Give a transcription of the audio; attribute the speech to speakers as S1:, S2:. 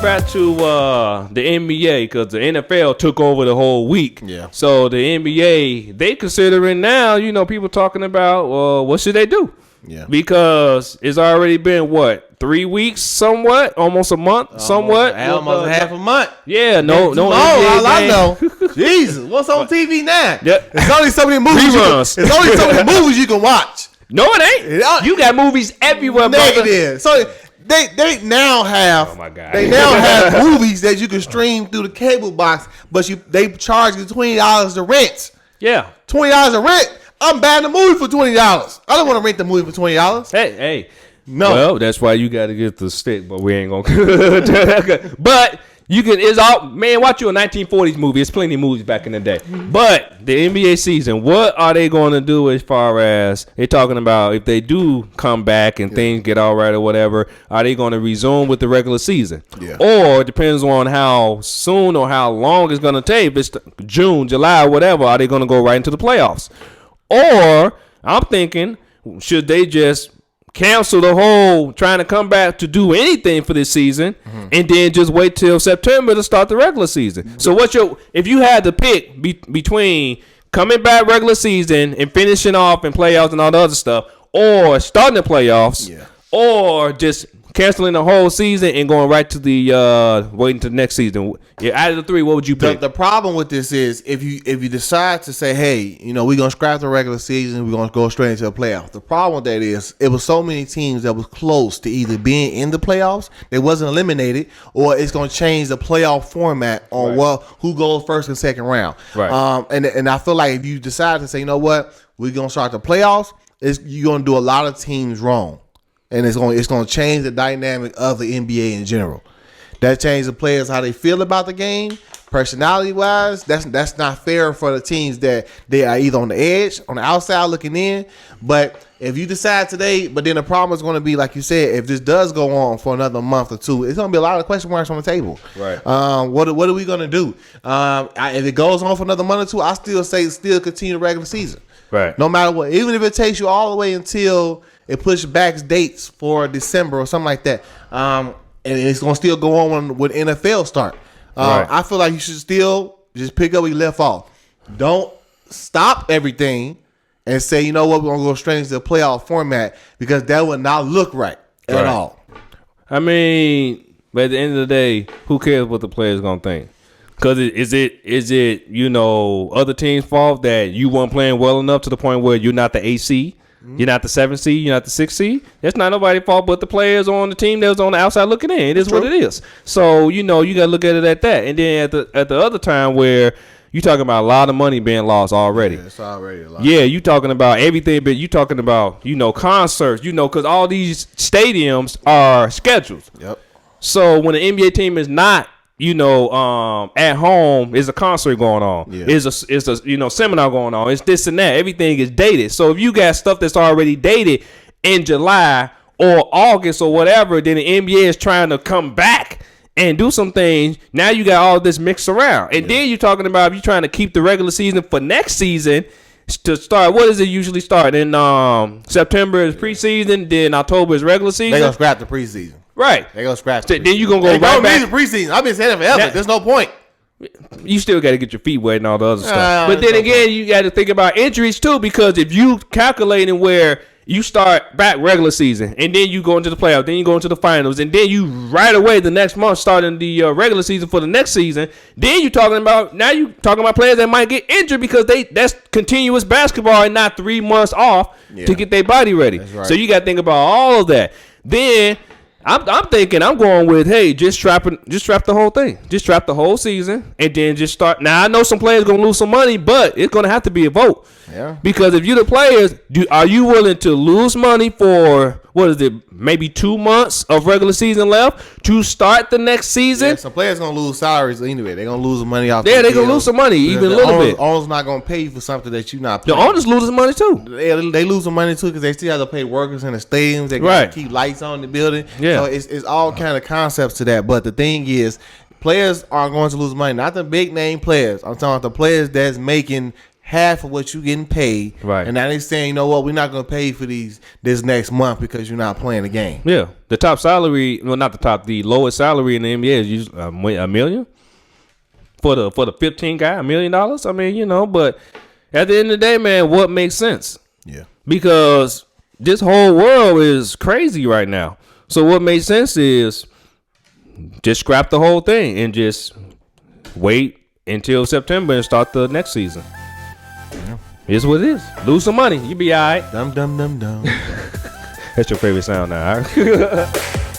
S1: back to the NBA because the NFL took over the whole week.
S2: Yeah.
S1: So the NBA, they considering now, people talking about, well, what should they do?
S2: Yeah.
S1: Because it's already been, 3 weeks somewhat? Almost a month somewhat?
S2: Almost half a month.
S1: Yeah, no
S2: all
S1: NBA
S2: I
S1: game.
S2: know. Jesus, what's on TV now?
S1: Yeah.
S2: It's only so many movies.
S1: Reruns.
S2: It's only so many movies you can watch.
S1: No, it ain't. You got movies everywhere, brother.
S2: Negative. So they now have.
S1: Oh my God.
S2: They now have movies that you can stream through the cable box, but they charge you $20 to rent.
S1: Yeah.
S2: $20 to rent. I'm buying the movie for $20. I don't want to rent the movie for $20.
S1: Hey.
S2: No.
S1: Well, that's why you got to get the stick, but we ain't gonna. But you can. It's all man. Watch you a 1940s movie. It's plenty of movies back in the day. But the NBA season, what are they going to do as far as they're talking about? If they do come back and things get all right or whatever, are they going to resume with the regular season?
S2: Yeah.
S1: Or it depends on how soon or how long it's going to take. If it's June, July, whatever, are they going to go right into the playoffs? Or I'm thinking, should they just cancel the whole trying to come back to do anything for this season and then just wait till September to start the regular season? So if you had to pick between coming back regular season and finishing off in playoffs and all the other stuff, or starting the playoffs, or just canceling the whole season and going right to the waiting to the next season, out of the three, what would you pick?
S2: The problem with this is if you decide to say, hey, we're gonna scrap the regular season, we're gonna go straight into the playoffs. The problem with that is it was so many teams that was close to either being in the playoffs, they wasn't eliminated, or it's gonna change the playoff format on who goes first and second round.
S1: Right.
S2: And I feel like if you decide to say, you know what, we're gonna start the playoffs, you're gonna do a lot of teams wrong. And it's going to change the dynamic of the NBA in general. That changes the players how they feel about the game, personality wise. That's not fair for the teams that they are either on the edge, on the outside looking in. But if you decide today, but then the problem is going to be like you said, if this does go on for another month or two, it's going to be a lot of question marks on the table.
S1: Right.
S2: What are we going to do? If it goes on for another month or two, I still say continue the regular season.
S1: Right.
S2: No matter what, even if it takes you all the way until it pushes back dates for December or something like that. And it's going to still go on when NFL start.
S1: Right.
S2: I feel like you should still just pick up where you left off. Don't stop everything and say, you know what, we're going to go straight into the playoff format, because that would not look right at all.
S1: I mean, but at the end of the day, who cares what the player's going to think? Because is it other teams' fault that you weren't playing well enough to the point where you're not the AC? You're not the 7th seed. You're not the 6th seed. That's not nobody's fault but the players on the team that was on the outside looking in. It is what it is. So, you got to look at it at that. And then at the other time where you talking about a lot of money being lost already.
S2: Yeah, it's already a lot.
S1: Yeah, you talking about everything, but you talking about, concerts, because all these stadiums are scheduled.
S2: Yep.
S1: So when the NBA team is not, at home, is a concert going on. Yeah. Is a seminar going on. It's this and that. Everything is dated. So if you got stuff that's already dated in July or August or whatever, then the NBA is trying to come back and do some things. Now you got all this mixed around. And then you're talking about if you're trying to keep the regular season for next season to start. What does it usually start? In September is preseason, then October is regular season.
S2: They're going to scrap the preseason.
S1: Right.
S2: They're going to scrap
S1: the preseason. Then you're going to go right back.
S2: The preseason. I've been saying it forever. There's no point.
S1: You still got to get your feet wet and all the other stuff. But then again, you got to think about injuries too, because if you calculating where you start back regular season and then you go into the playoffs, then you go into the finals, and then you right away the next month starting the regular season for the next season, then you talking about players that might get injured because that's continuous basketball and not 3 months off to get their body ready. Right. So you got to think about all of that. Then I'm thinking I'm going with, hey, just strap the whole thing. Just strap the whole season and then just start. Now, I know some players going to lose some money, but it's going to have to be a vote. Yeah. Because if you're the players, are you willing to lose money for, maybe 2 months of regular season left to start the next season?
S2: Yeah, some players going to lose salaries anyway. They're going to lose some money off.
S1: Yeah, they're going to lose some money, even a little bit.
S2: The owner's not going to pay you for something that you're not paying.
S1: The owners losing money too.
S2: They lose some money too because they still have to pay workers in the stadiums. They got to keep lights on in the building. Yeah. So it's all kind of concepts to that. But the thing is, players are going to lose money. Not the big name players. I'm talking about the players that's making half of what you getting paid.
S1: Right.
S2: And now they saying, you know what, we're not going to pay you for this next month because you're not playing the game.
S1: Yeah. The top salary, well, not the top, the lowest salary in the NBA is usually $1 million. For the 15 guy, $1 million. I mean, you know, but at the end of the day, man, what makes sense?
S2: Yeah.
S1: Because this whole world is crazy right now. So what makes sense is just scrap the whole thing and just wait until September and start the next season. Yeah. It's what it is. Lose some money. You be all right.
S2: Dum, dum, dum, dum.
S1: That's your favorite sound now, all right?